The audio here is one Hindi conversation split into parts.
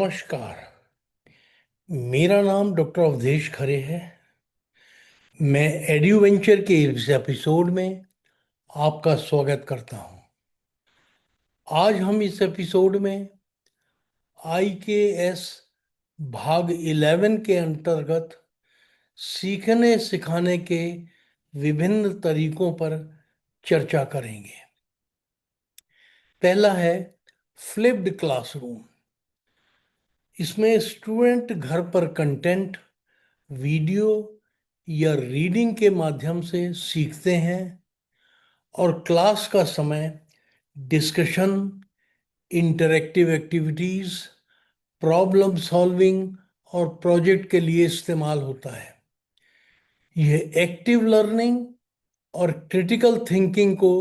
नमस्कार। मेरा नाम डॉक्टर अवधेश खरे है। मैं एड्यूवेंचर के इस एपिसोड में आपका स्वागत करता हूं। आज हम इस एपिसोड में IKS भाग 11 के अंतर्गत सीखने सिखाने के विभिन्न तरीकों पर चर्चा करेंगे। पहला है फ्लिप्ड क्लासरूम। इसमें स्टूडेंट घर पर कंटेंट, वीडियो या रीडिंग के माध्यम से सीखते हैं और क्लास का समय discussion, interactive activities, problem solving और प्रोजेक्ट के लिए इस्तेमाल होता है। यह एक्टिव लर्निंग और क्रिटिकल थिंकिंग को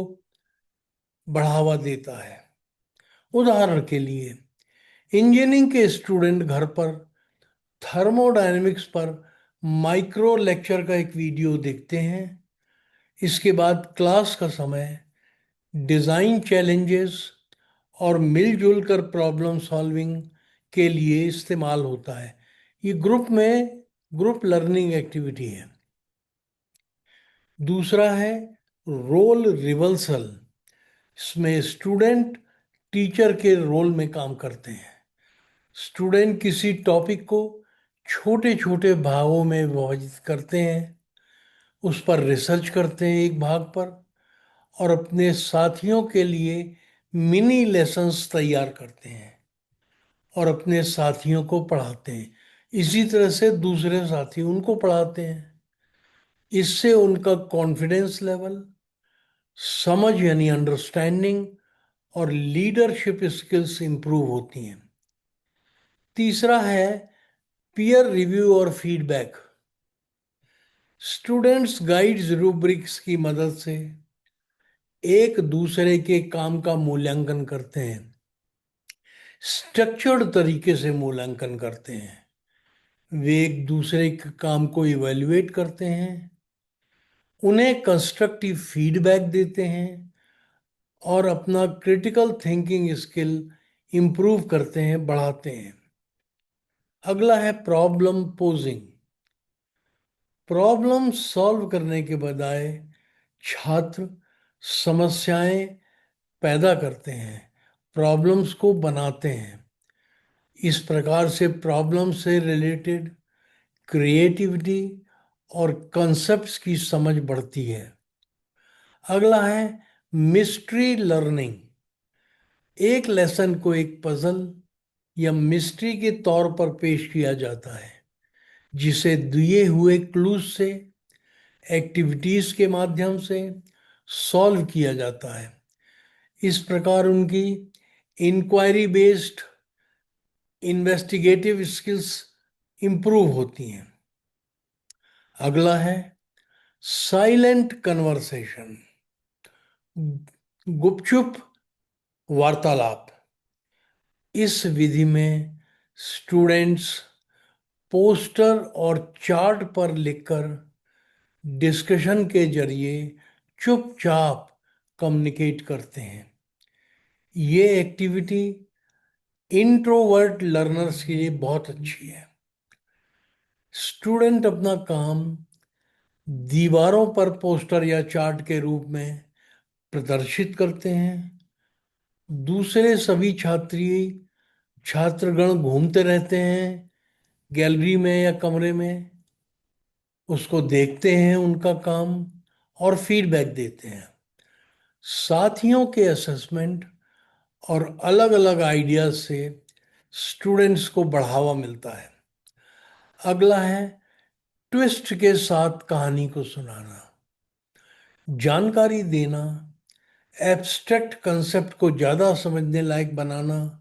बढ़ावा देता है। उदाहरण के लिए इंजीनियरिंग के स्टूडेंट घर पर थर्मोडायनेमिक्स पर माइक्रो लेक्चर का एक वीडियो देखते हैं। इसके बाद क्लास का समय डिज़ाइन चैलेंजेस और मिलजुल कर प्रॉब्लम सॉल्विंग के लिए इस्तेमाल होता है। ये ग्रुप लर्निंग एक्टिविटी है। दूसरा है रोल रिवर्सल। इसमें स्टूडेंट टीचर के रोल में काम करते हैं। स्टूडेंट किसी टॉपिक को छोटे छोटे भागों में विभाजित करते हैं, उस पर रिसर्च करते हैं एक भाग पर, और अपने साथियों के लिए मिनी लेसन्स तैयार करते हैं और अपने साथियों को पढ़ाते हैं। इसी तरह से दूसरे साथी उनको पढ़ाते हैं। इससे उनका कॉन्फिडेंस लेवल, समझ यानी अंडरस्टैंडिंग और लीडरशिप स्किल्स इंप्रूव होती हैं। तीसरा है पीयर रिव्यू और फीडबैक। स्टूडेंट्स गाइड्स रूब्रिक्स की मदद से एक दूसरे के काम का मूल्यांकन करते हैं, स्ट्रक्चर्ड तरीके से मूल्यांकन करते हैं। वे एक दूसरे के काम को इवेल्युएट करते हैं, उन्हें कंस्ट्रक्टिव फीडबैक देते हैं और अपना क्रिटिकल थिंकिंग स्किल इंप्रूव करते हैं, बढ़ाते हैं। अगला है प्रॉब्लम पोजिंग। प्रॉब्लम सॉल्व करने के बजाय छात्र समस्याएं पैदा करते हैं, प्रॉब्लम्स को बनाते हैं। इस प्रकार से प्रॉब्लम से रिलेटेड क्रिएटिविटी और कॉन्सेप्ट्स की समझ बढ़ती है। अगला है मिस्ट्री लर्निंग। एक लेसन को एक पजल या मिस्ट्री के तौर पर पेश किया जाता है, जिसे दिए हुए क्लूज से, एक्टिविटीज के माध्यम से सॉल्व किया जाता है। इस प्रकार उनकी inquiry based investigative skills improve होती हैं। अगला है साइलेंट कन्वर्सेशन, गुपचुप वार्तालाप। इस विधि में स्टूडेंट्स पोस्टर और चार्ट पर लिखकर डिस्कशन के जरिए चुपचाप कम्युनिकेट करते हैं। ये एक्टिविटी इंट्रोवर्ट लर्नर्स के लिए बहुत अच्छी है। स्टूडेंट अपना काम दीवारों पर पोस्टर या चार्ट के रूप में प्रदर्शित करते हैं। दूसरे सभी छात्रगण घूमते रहते हैं गैलरी में या कमरे में, उसको देखते हैं उनका काम और फीडबैक देते हैं। साथियों के असेसमेंट और अलग अलग आइडियाज से स्टूडेंट्स को बढ़ावा मिलता है। अगला है ट्विस्ट के साथ कहानी को सुनाना। जानकारी देना, एब्स्ट्रैक्ट कंसेप्ट को ज़्यादा समझने लायक बनाना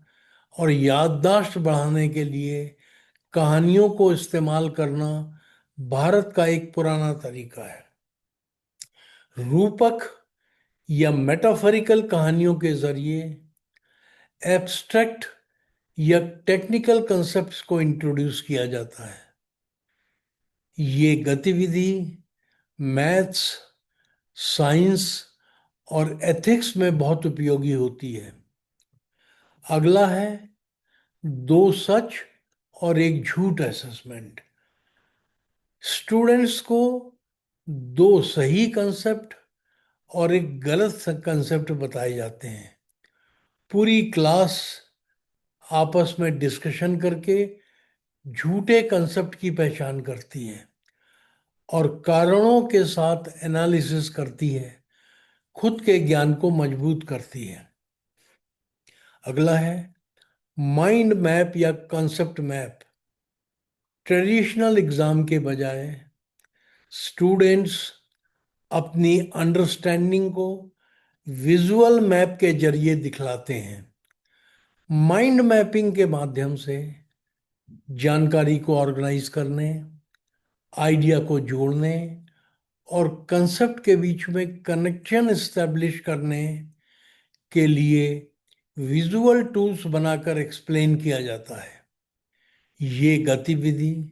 और याददाश्त बढ़ाने के लिए कहानियों को इस्तेमाल करना भारत का एक पुराना तरीका है। रूपक या मेटाफरिकल कहानियों के जरिए एब्स्ट्रैक्ट या टेक्निकल कंसेप्ट्स को इंट्रोड्यूस किया जाता है। ये गतिविधि मैथ्स, साइंस और एथिक्स में बहुत उपयोगी होती है। अगला है दो सच और एक झूठ असेसमेंट। स्टूडेंट्स को दो सही कंसेप्ट और एक गलत कंसेप्ट बताए जाते हैं। पूरी क्लास आपस में डिस्कशन करके झूठे कंसेप्ट की पहचान करती है और कारणों के साथ एनालिसिस करती है, खुद के ज्ञान को मजबूत करती है। अगला है माइंड मैप या कॉन्सेप्ट मैप। ट्रेडिशनल एग्जाम के बजाय स्टूडेंट्स अपनी अंडरस्टैंडिंग को विजुअल मैप के जरिए दिखलाते हैं। माइंड मैपिंग के माध्यम से जानकारी को ऑर्गेनाइज करने, आइडिया को जोड़ने और कंसेप्ट के बीच में कनेक्शन एस्टेब्लिश करने के लिए विजुअल टूल्स बनाकर एक्सप्लेन किया जाता है। ये गतिविधि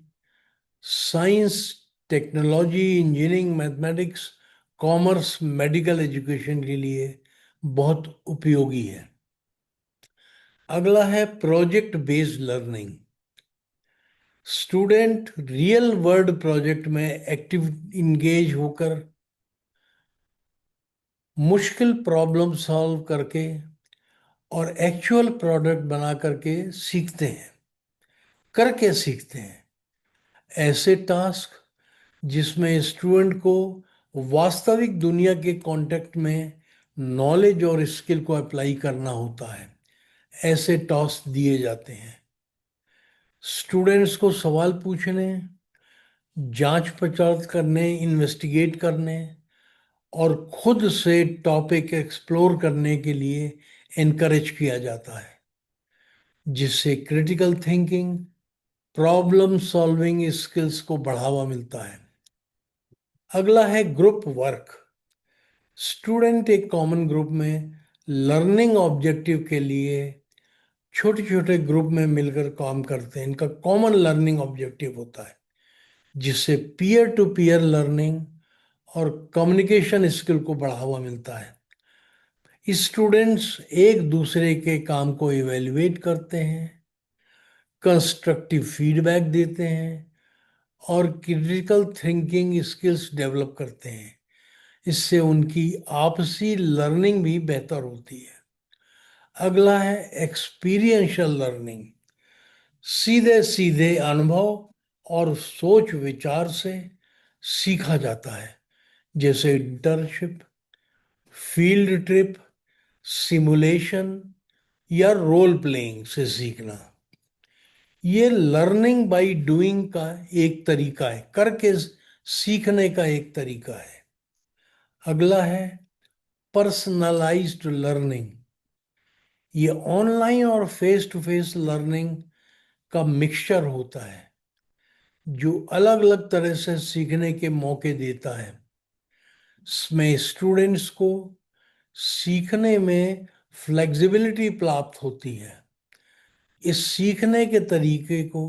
science, technology, engineering, mathematics, commerce, medical education के लिए बहुत उपयोगी है। अगला है project based learning. Student real world project में एक्टिव इंगेज होकर मुश्किल प्रॉब्लम सॉल्व करके और एक्चुअल प्रोडक्ट बना करके सीखते हैं, करके सीखते हैं। ऐसे टास्क जिसमें स्टूडेंट को वास्तविक दुनिया के कॉन्टेक्स्ट में नॉलेज और स्किल को अप्लाई करना होता है, ऐसे टास्क दिए जाते हैं। स्टूडेंट्स को सवाल पूछने, जांच पड़ताल करने, इन्वेस्टिगेट करने और खुद से टॉपिक एक्सप्लोर करने के लिए एनकरेज किया जाता है, जिससे critical thinking, problem solving skills को बढ़ावा मिलता है। अगला है ग्रुप वर्क। स्टूडेंट एक कॉमन ग्रुप में लर्निंग ऑब्जेक्टिव के लिए छोटे छोटे ग्रुप में मिलकर काम करते हैं। इनका कॉमन लर्निंग ऑब्जेक्टिव होता है, जिससे पीयर टू पीयर लर्निंग और कम्युनिकेशन स्किल को बढ़ावा मिलता है। स्टूडेंट्स एक दूसरे के काम को इवेल्युएट करते हैं, कंस्ट्रक्टिव फीडबैक देते हैं और क्रिटिकल थिंकिंग स्किल्स डेवलप करते हैं। इससे उनकी आपसी लर्निंग भी बेहतर होती है। अगला है एक्सपीरियंशियल लर्निंग। सीधे सीधे अनुभव और सोच विचार से सीखा जाता है, जैसे इंटर्नशिप, फील्ड ट्रिप, सिमुलेशन या रोल प्लेइंग से सीखना। ये लर्निंग बाय डूइंग का एक तरीका है, करके सीखने का एक तरीका है। अगला है पर्सनलाइज्ड लर्निंग। ये ऑनलाइन और फेस टू फेस लर्निंग का मिक्सचर होता है, जो अलग अलग तरह से सीखने के मौके देता है। इसमें स्टूडेंट्स को सीखने में फ्लेक्सिबिलिटी प्राप्त होती है। इस सीखने के तरीके को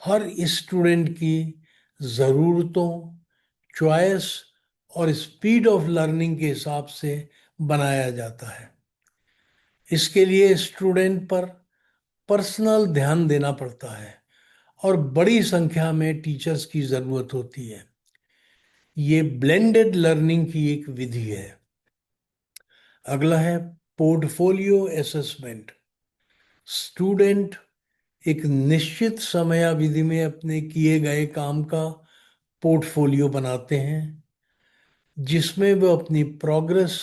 हर स्टूडेंट की ज़रूरतों, चॉइस और स्पीड ऑफ लर्निंग के हिसाब से बनाया जाता है। इसके लिए स्टूडेंट पर पर्सनल ध्यान देना पड़ता है और बड़ी संख्या में टीचर्स की ज़रूरत होती है। ये ब्लेंडेड लर्निंग की एक विधि है। अगला है पोर्टफोलियो असेसमेंट। स्टूडेंट एक निश्चित समयावधि में अपने किए गए काम का पोर्टफोलियो बनाते हैं, जिसमें वे अपनी प्रोग्रेस,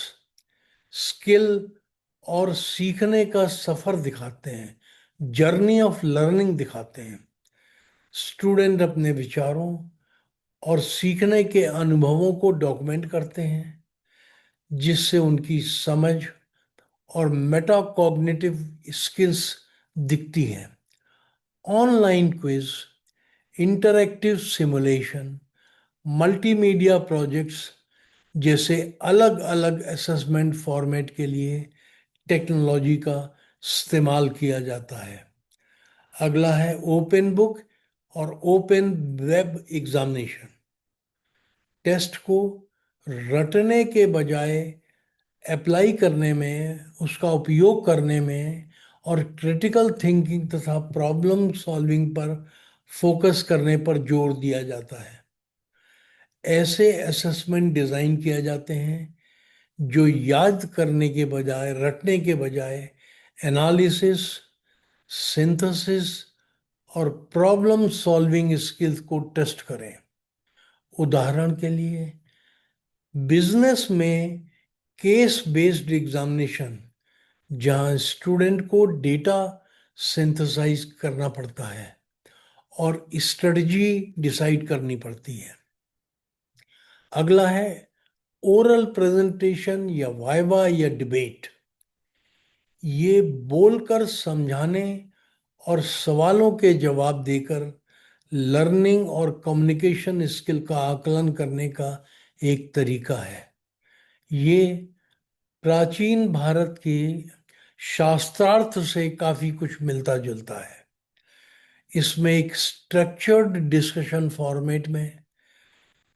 स्किल और सीखने का सफर दिखाते हैं, जर्नी ऑफ लर्निंग दिखाते हैं। स्टूडेंट अपने विचारों और सीखने के अनुभवों को डॉक्यूमेंट करते हैं, जिससे उनकी समझ और मेटाकॉग्निटिव स्किल्स दिखती हैं। Online quiz, interactive simulation, multimedia projects जैसे अलग अलग असेसमेंट फॉर्मेट के लिए टेक्नोलॉजी का इस्तेमाल किया जाता है। अगला है ओपन बुक और ओपन वेब एग्जामिनेशन। टेस्ट को रटने के बजाय अप्लाई करने में, उसका उपयोग करने में और क्रिटिकल थिंकिंग तथा प्रॉब्लम सॉल्विंग पर फोकस करने पर जोर दिया जाता है। ऐसे असेसमेंट डिजाइन किए जाते हैं जो याद करने के बजाय, रटने के बजाय एनालिसिस, सिंथेसिस और प्रॉब्लम सॉल्विंग स्किल्स को टेस्ट करें। उदाहरण के लिए बिजनेस में केस बेस्ड एग्जामिनेशन, जहां स्टूडेंट को डेटा सिंथेसाइज करना पड़ता है और स्ट्रेटजी डिसाइड करनी पड़ती है। अगला है ओरल प्रेजेंटेशन या वाइवा या डिबेट। ये बोलकर समझाने और सवालों के जवाब देकर लर्निंग और कम्युनिकेशन स्किल का आकलन करने का एक तरीका है। ये प्राचीन भारत के शास्त्रार्थ से काफी कुछ मिलता जुलता है। इसमें एक स्ट्रक्चर्ड डिस्कशन फॉर्मेट में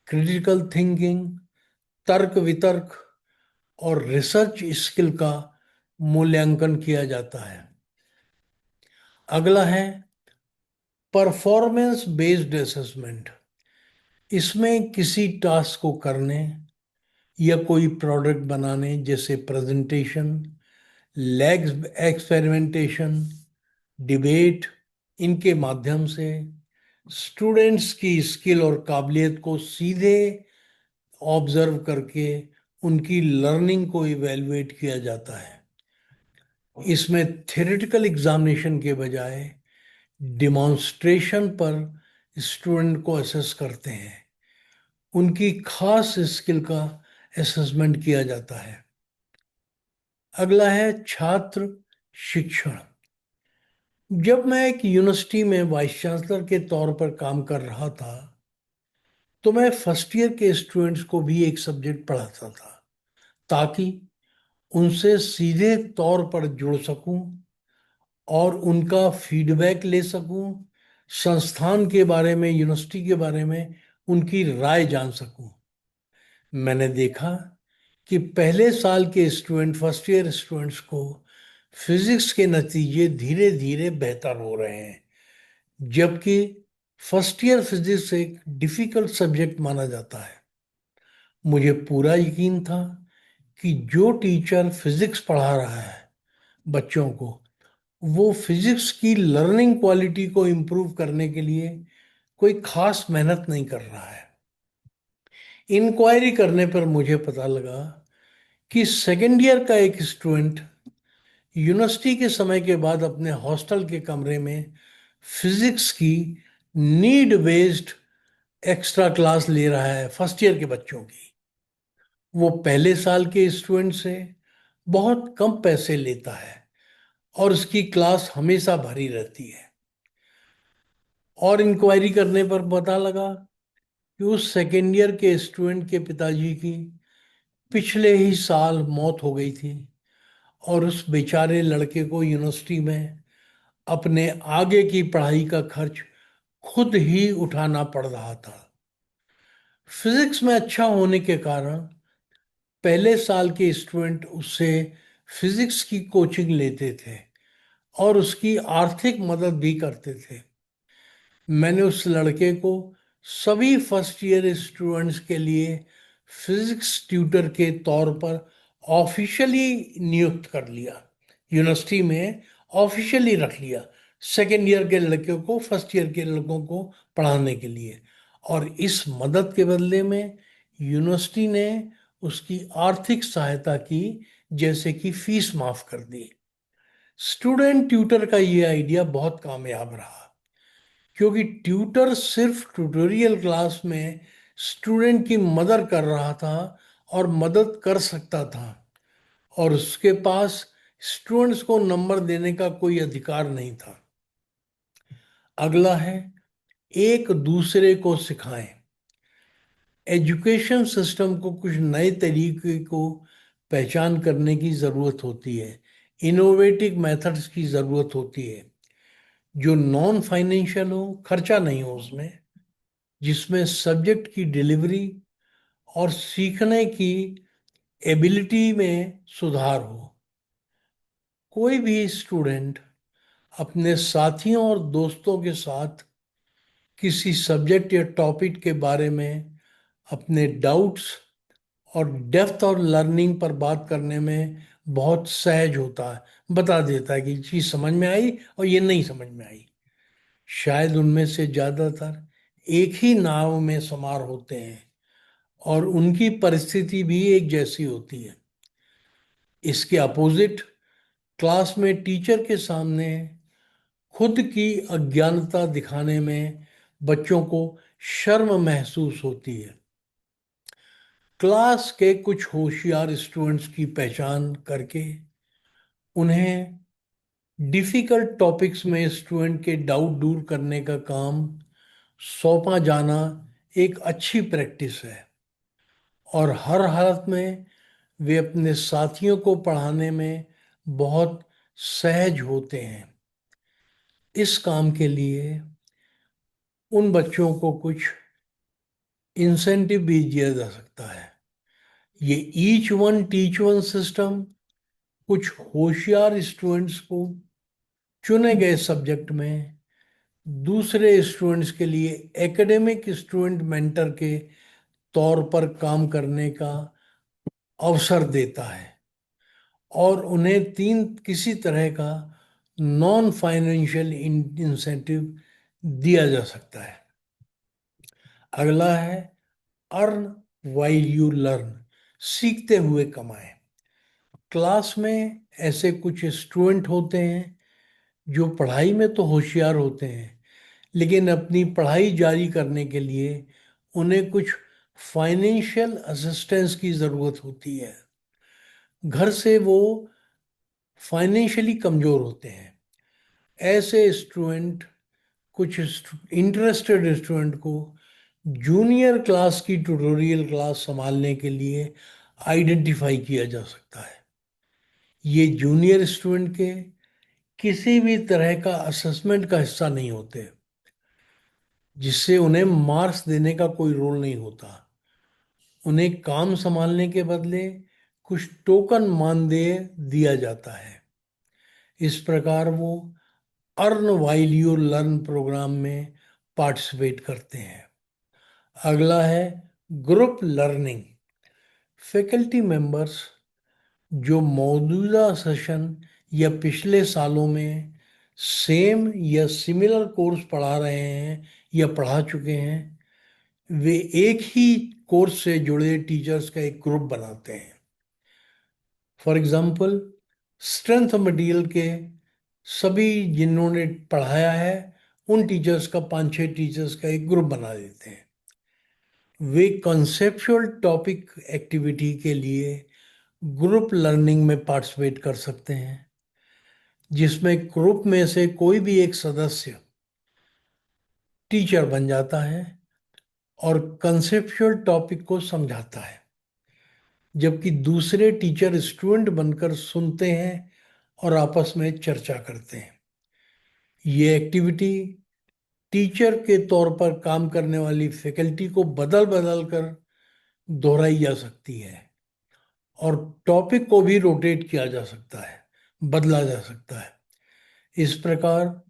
क्रिटिकल थिंकिंग, तर्क वितर्क और रिसर्च स्किल का मूल्यांकन किया जाता है। अगला है परफॉर्मेंस बेस्ड असेसमेंट। इसमें किसी टास्क को करने या कोई प्रोडक्ट बनाने, जैसे प्रेजेंटेशन, लैब एक्सपेरिमेंटेशन, डिबेट, इनके माध्यम से स्टूडेंट्स की स्किल और काबिलियत को सीधे ऑब्जर्व करके उनकी लर्निंग को इवेलुएट किया जाता है। इसमें थ्योरेटिकल एग्जामिनेशन के बजाय डिमॉन्स्ट्रेशन पर स्टूडेंट को असेस करते हैं। उनकी खास स्किल का असेसमेंट किया जाता है। अगला है छात्र शिक्षण। जब मैं एक यूनिवर्सिटी में वाइस चांसलर के तौर पर काम कर रहा था, तो मैं फर्स्ट ईयर के स्टूडेंट्स को भी एक सब्जेक्ट पढ़ाता था, ताकि उनसे सीधे तौर पर जुड़ सकूं और उनका फीडबैक ले सकूं, संस्थान के बारे में, यूनिवर्सिटी के बारे में उनकी राय जान सकूं। मैंने देखा कि पहले साल के स्टूडेंट, फर्स्ट ईयर स्टूडेंट्स को फिजिक्स के नतीजे धीरे धीरे बेहतर हो रहे हैं, जबकि फर्स्ट ईयर फिजिक्स एक डिफिकल्ट सब्जेक्ट माना जाता है। मुझे पूरा यकीन था कि जो टीचर फिजिक्स पढ़ा रहा है बच्चों को, वो फिजिक्स की लर्निंग क्वालिटी को इम्प्रूव करने के लिए कोई खास मेहनत नहीं कर रहा है। इंक्वायरी करने पर मुझे पता लगा कि सेकेंड ईयर का एक स्टूडेंट यूनिवर्सिटी के समय के बाद अपने हॉस्टल के कमरे में फिजिक्स की नीड बेस्ड एक्स्ट्रा क्लास ले रहा है, फर्स्ट ईयर के बच्चों की। वो पहले साल के स्टूडेंट से बहुत कम पैसे लेता है और उसकी क्लास हमेशा भरी रहती है। और इंक्वायरी करने पर पता लगा कि उस सेकेंड ईयर के स्टूडेंट के पिताजी की पिछले ही साल मौत हो गई थी और उस बेचारे लड़के को यूनिवर्सिटी में अपने आगे की पढ़ाई का खर्च खुद ही उठाना पड़ रहा था। फिजिक्स में अच्छा होने के कारण पहले साल के स्टूडेंट उससे फिजिक्स की कोचिंग लेते थे और उसकी आर्थिक मदद भी करते थे। मैंने उस लड़के को सभी फर्स्ट ईयर स्टूडेंट्स के लिए फिजिक्स ट्यूटर के तौर पर ऑफिशियली नियुक्त कर लिया, यूनिवर्सिटी में ऑफिशियली रख लिया, सेकेंड ईयर के लड़कों को फर्स्ट ईयर के लड़कों को पढ़ाने के लिए। और इस मदद के बदले में यूनिवर्सिटी ने उसकी आर्थिक सहायता की, जैसे कि फीस माफ कर दी। स्टूडेंट ट्यूटर का ये आइडिया बहुत कामयाब रहा, क्योंकि ट्यूटर सिर्फ ट्यूटोरियल क्लास में स्टूडेंट की मदद कर रहा था और मदद कर सकता था, और उसके पास स्टूडेंट्स को नंबर देने का कोई अधिकार नहीं था। अगला है एक दूसरे को सिखाएं। एजुकेशन सिस्टम को कुछ नए तरीके को पहचान करने की ज़रूरत होती है, इनोवेटिव मेथड्स की ज़रूरत होती है, जो नॉन फाइनेंशियल हो, खर्चा नहीं हो उसमें, जिसमें सब्जेक्ट की डिलीवरी और सीखने की एबिलिटी में सुधार हो। कोई भी स्टूडेंट अपने साथियों और दोस्तों के साथ किसी सब्जेक्ट या टॉपिक के बारे में अपने डाउट्स और डेप्थ और लर्निंग पर बात करने में बहुत सहज होता है, बता देता है कि चीज़ समझ में आई और ये नहीं समझ में आई। शायद उनमें से ज़्यादातर एक ही नाव में सवार होते हैं और उनकी परिस्थिति भी एक जैसी होती है। इसके अपोजिट, क्लास में टीचर के सामने खुद की अज्ञानता दिखाने में बच्चों को शर्म महसूस होती है। क्लास के कुछ होशियार स्टूडेंट्स की पहचान करके उन्हें डिफिकल्ट टॉपिक्स में स्टूडेंट के डाउट दूर करने का काम सौंपा जाना एक अच्छी प्रैक्टिस है, और हर हालत में वे अपने साथियों को पढ़ाने में बहुत सहज होते हैं। इस काम के लिए उन बच्चों को कुछ इंसेंटिव भी दिया जा सकता है। ये each one teach one system कुछ होशियार स्टूडेंट्स को चुने गए सब्जेक्ट में दूसरे स्टूडेंट्स के लिए एकेडमिक स्टूडेंट मेंटर के तौर पर काम करने का अवसर देता है, और उन्हें तीन किसी तरह का नॉन फाइनेंशियल इंसेंटिव दिया जा सकता है। अगला है अर्न वाइल यू लर्न, सीखते हुए कमाएं। क्लास में ऐसे कुछ स्टूडेंट होते हैं जो पढ़ाई में तो होशियार होते हैं, लेकिन अपनी पढ़ाई जारी करने के लिए उन्हें कुछ फाइनेंशियल असिस्टेंस की ज़रूरत होती है। घर से वो फाइनेंशियली कमज़ोर होते हैं। ऐसे स्टूडेंट, कुछ इंटरेस्टेड स्टूडेंट को जूनियर क्लास की ट्यूटोरियल क्लास संभालने के लिए आइडेंटिफाई किया जा सकता है। ये जूनियर स्टूडेंट के किसी भी तरह का असेसमेंट का हिस्सा नहीं होते, जिससे उन्हें मार्क्स देने का कोई रोल नहीं होता। उन्हें काम संभालने के बदले कुछ टोकन मानदेय दिया जाता है। इस प्रकार वो earn while you learn program में पार्टिसिपेट करते हैं। अगला है ग्रुप लर्निंग। फैकल्टी मेंबर्स जो मौजूदा सेशन या पिछले सालों में सेम या सिमिलर कोर्स पढ़ा रहे हैं या पढ़ा चुके हैं, वे एक ही कोर्स से जुड़े टीचर्स का एक ग्रुप बनाते हैं। फॉर एग्जाम्पल, स्ट्रेंथ मटेरियल के सभी जिन्होंने पढ़ाया है उन टीचर्स का 5-6 टीचर्स का एक ग्रुप बना देते हैं। वे कॉन्सेप्चुअल टॉपिक एक्टिविटी के लिए ग्रुप लर्निंग में पार्टिसिपेट कर सकते हैं, जिसमें ग्रुप में से कोई भी एक सदस्य टीचर बन जाता है और कंसेप्चुअल टॉपिक को समझाता है, जबकि दूसरे टीचर स्टूडेंट बनकर सुनते हैं और आपस में चर्चा करते हैं। ये एक्टिविटी टीचर के तौर पर काम करने वाली फैकल्टी को बदल बदल कर दोहराई जा सकती है, और टॉपिक को भी रोटेट किया जा सकता है, बदला जा सकता है। इस प्रकार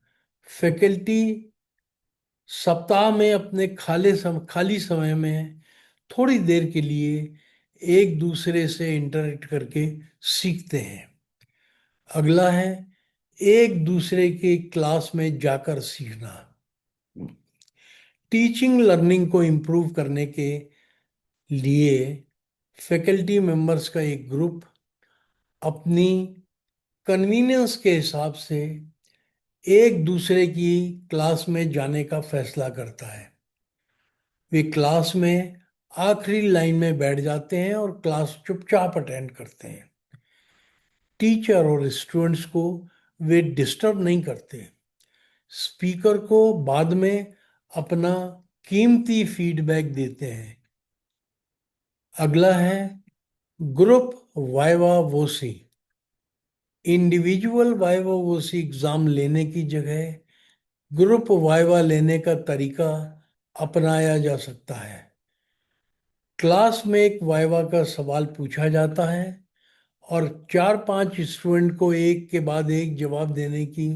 फैकल्टी सप्ताह में अपने खाली समय में थोड़ी देर के लिए एक दूसरे से इंटरेक्ट करके सीखते हैं। अगला है एक दूसरे के क्लास में जाकर सीखना। टीचिंग लर्निंग को इम्प्रूव करने के लिए फैकल्टी मेंबर्स का एक ग्रुप अपनी कन्वीनियंस के हिसाब से एक दूसरे की क्लास में जाने का फैसला करता है। वे क्लास में आखिरी लाइन में बैठ जाते हैं और क्लास चुपचाप अटेंड करते हैं। टीचर और स्टूडेंट्स को वे डिस्टर्ब नहीं करते। स्पीकर को बाद में अपना कीमती फीडबैक देते हैं। अगला है group viva voce. Individual viva voce exam लेने की जगह ग्रुप वाइवा लेने का तरीका अपनाया जा सकता है। क्लास में एक वाइवा का सवाल पूछा जाता है और 4-5 स्टूडेंट को एक के बाद एक जवाब देने की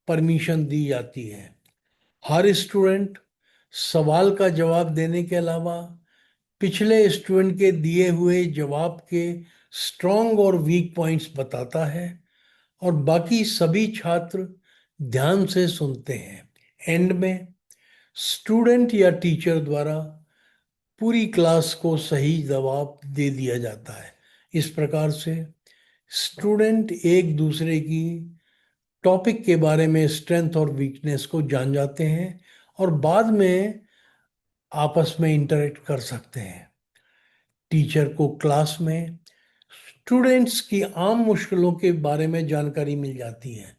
परमिशन दी जाती है। हर स्टूडेंट सवाल का जवाब देने के अलावा पिछले स्टूडेंट के दिए हुए जवाब के स्ट्रॉन्ग और वीक पॉइंट्स बताता है और बाकी सभी छात्र ध्यान से सुनते हैं। एंड में स्टूडेंट या टीचर द्वारा पूरी क्लास को सही जवाब दे दिया जाता है। इस प्रकार से स्टूडेंट एक दूसरे की टॉपिक के बारे में स्ट्रेंथ और वीकनेस को जान जाते हैं और बाद में आपस में इंटरेक्ट कर सकते हैं। टीचर को क्लास में स्टूडेंट्स की आम मुश्किलों के बारे में जानकारी मिल जाती है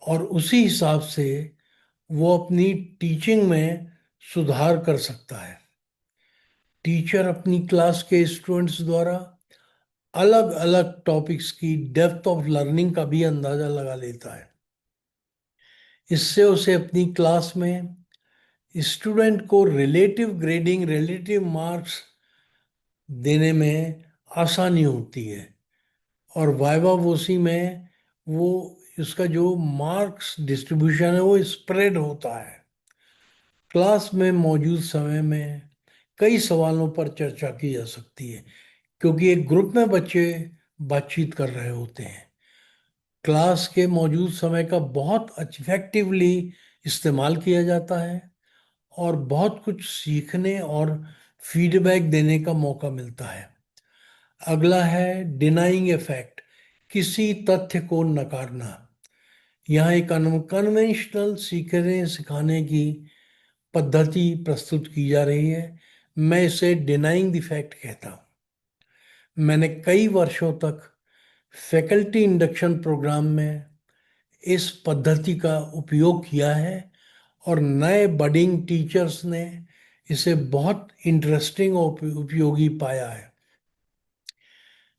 और उसी हिसाब से वो अपनी टीचिंग में सुधार कर सकता है। टीचर अपनी क्लास के स्टूडेंट्स द्वारा अलग अलग टॉपिक्स की डेप्थ ऑफ लर्निंग का भी अंदाजा लगा लेता है। इससे उसे अपनी क्लास में स्टूडेंट को रिलेटिव ग्रेडिंग, रिलेटिव मार्क्स देने में आसानी होती है और वाइवा वोसी में वो इसका जो मार्क्स डिस्ट्रीब्यूशन है वो स्प्रेड होता है। क्लास में मौजूद समय में कई सवालों पर चर्चा की जा सकती है क्योंकि एक ग्रुप में बच्चे बातचीत कर रहे होते हैं। क्लास के मौजूद समय का बहुत इफेक्टिवली इस्तेमाल किया जाता है और बहुत कुछ सीखने और फीडबैक देने का मौका मिलता है। अगला है डिनाइंग इफेक्ट, किसी तथ्य को नकारना। यहाँ एक अनकन्वेंशनल सीखने सिखाने की पद्धति प्रस्तुत की जा रही है। मैं इसे डिनाइंग द फैक्ट कहता हूँ। मैंने कई वर्षों तक फैकल्टी इंडक्शन प्रोग्राम में इस पद्धति का उपयोग किया है और नए बडिंग टीचर्स ने इसे बहुत इंटरेस्टिंग और उपयोगी पाया है।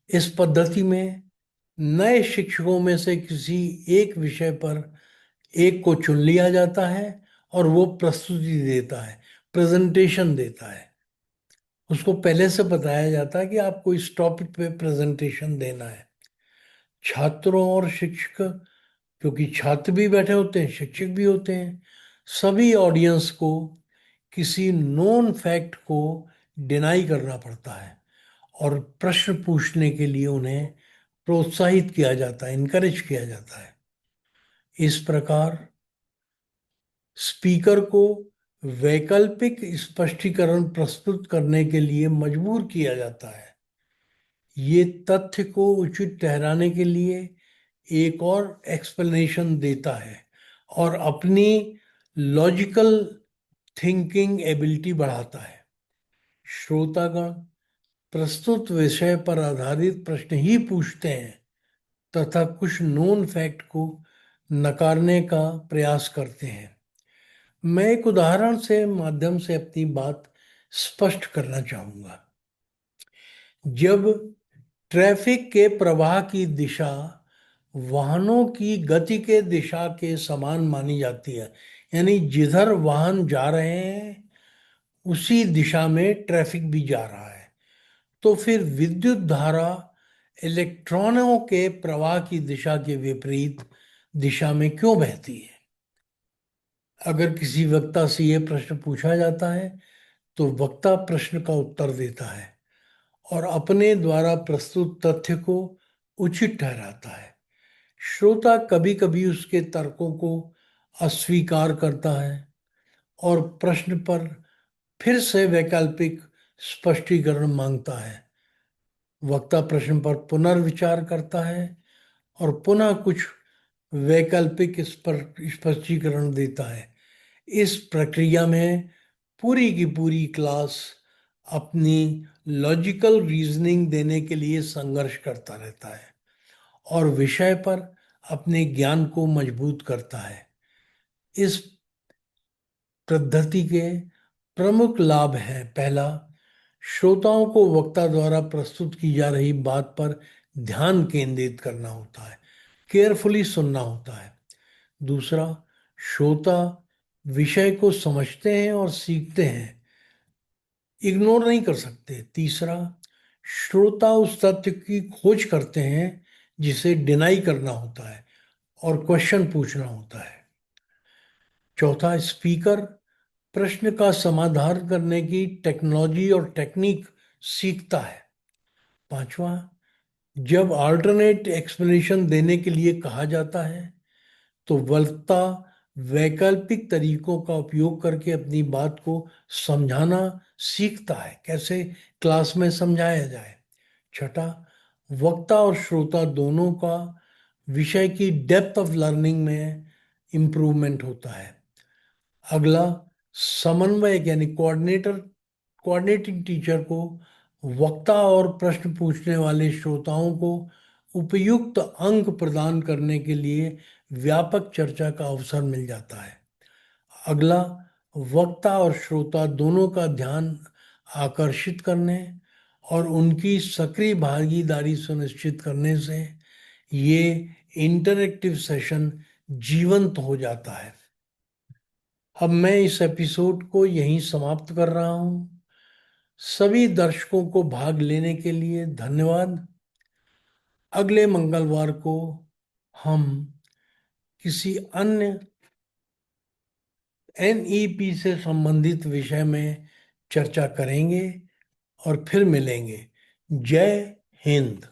इस पद्धति में नए शिक्षकों में से किसी एक विषय पर एक को चुन लिया जाता है और वो प्रस्तुति देता है, प्रेजेंटेशन देता है। उसको पहले से बताया जाता है कि आपको इस टॉपिक पे प्रेजेंटेशन देना है। छात्रों और शिक्षक, क्योंकि छात्र भी बैठे होते हैं, शिक्षक भी होते हैं, सभी ऑडियंस को किसी नोन फैक्ट को डिनाई करना पड़ता है और प्रश्न पूछने के लिए उन्हें प्रोत्साहित किया जाता है, इनकरेज किया जाता है। इस प्रकार स्पीकर को वैकल्पिक स्पष्टीकरण प्रस्तुत करने के लिए मजबूर किया जाता है। ये तथ्य को उचित ठहराने के लिए एक और एक्सप्लेनेशन देता है और अपनी लॉजिकल थिंकिंग एबिलिटी बढ़ाता है। श्रोतागण प्रस्तुत विषय पर आधारित प्रश्न ही पूछते हैं तथा कुछ नोन फैक्ट को नकारने का प्रयास करते हैं। मैं एक उदाहरण से माध्यम से अपनी बात स्पष्ट करना चाहूंगा। जब ट्रैफिक के प्रवाह की दिशा वाहनों की गति के दिशा के समान मानी जाती है, यानी जिधर वाहन जा रहे हैं उसी दिशा में ट्रैफिक भी जा रहा है, तो फिर विद्युत धारा इलेक्ट्रॉनों के प्रवाह की दिशा के विपरीत दिशा में क्यों बहती है? अगर किसी वक्ता से यह प्रश्न पूछा जाता है तो वक्ता प्रश्न का उत्तर देता है और अपने द्वारा प्रस्तुत तथ्य को उचित ठहराता है। श्रोता कभी कभी उसके तर्कों को अस्वीकार करता है और प्रश्न पर फिर से वैकल्पिक स्पष्टीकरण मांगता है। वक्ता प्रश्न पर पुनर्विचार करता है और पुनः कुछ वैकल्पिक स्पष्टीकरण देता है। इस प्रक्रिया में पूरी की पूरी क्लास अपनी लॉजिकल रीजनिंग देने के लिए संघर्ष करता रहता है और विषय पर अपने ज्ञान को मजबूत करता है। इस पद्धति के प्रमुख लाभ हैं: पहला, श्रोताओं को वक्ता द्वारा प्रस्तुत की जा रही बात पर ध्यान केंद्रित करना होता है, केयरफुली सुनना होता है। दूसरा, श्रोता विषय को समझते हैं और सीखते हैं, इग्नोर नहीं कर सकते। तीसरा, श्रोता उस तथ्य की खोज करते हैं जिसे डिनाई करना होता है और क्वेश्चन पूछना होता है। चौथा, स्पीकर प्रश्न का समाधान करने की टेक्नोलॉजी और टेक्निक सीखता है। पांचवा, जब अल्टरनेट एक्सप्लेनेशन देने के लिए कहा जाता है तो वक्ता वैकल्पिक तरीकों का उपयोग करके अपनी बात को समझाना सीखता है, कैसे क्लास में समझाया जाए। छठा, वक्ता और श्रोता दोनों का विषय की डेप्थ ऑफ लर्निंग में इम्प्रूवमेंट होता है। अगला, समन्वयक यानी कोऑर्डिनेटिंग टीचर को वक्ता और प्रश्न पूछने वाले श्रोताओं को उपयुक्त अंक प्रदान करने के लिए व्यापक चर्चा का अवसर मिल जाता है। अगला, वक्ता और श्रोता दोनों का ध्यान आकर्षित करने और उनकी सक्रिय भागीदारी सुनिश्चित करने से ये इंटरैक्टिव सेशन जीवंत हो जाता है। अब मैं इस एपिसोड को यहीं समाप्त कर रहा हूँ। सभी दर्शकों को भाग लेने के लिए धन्यवाद। अगले मंगलवार को हम किसी अन्य एनईपी से संबंधित विषय में चर्चा करेंगे और फिर मिलेंगे। जय हिंद।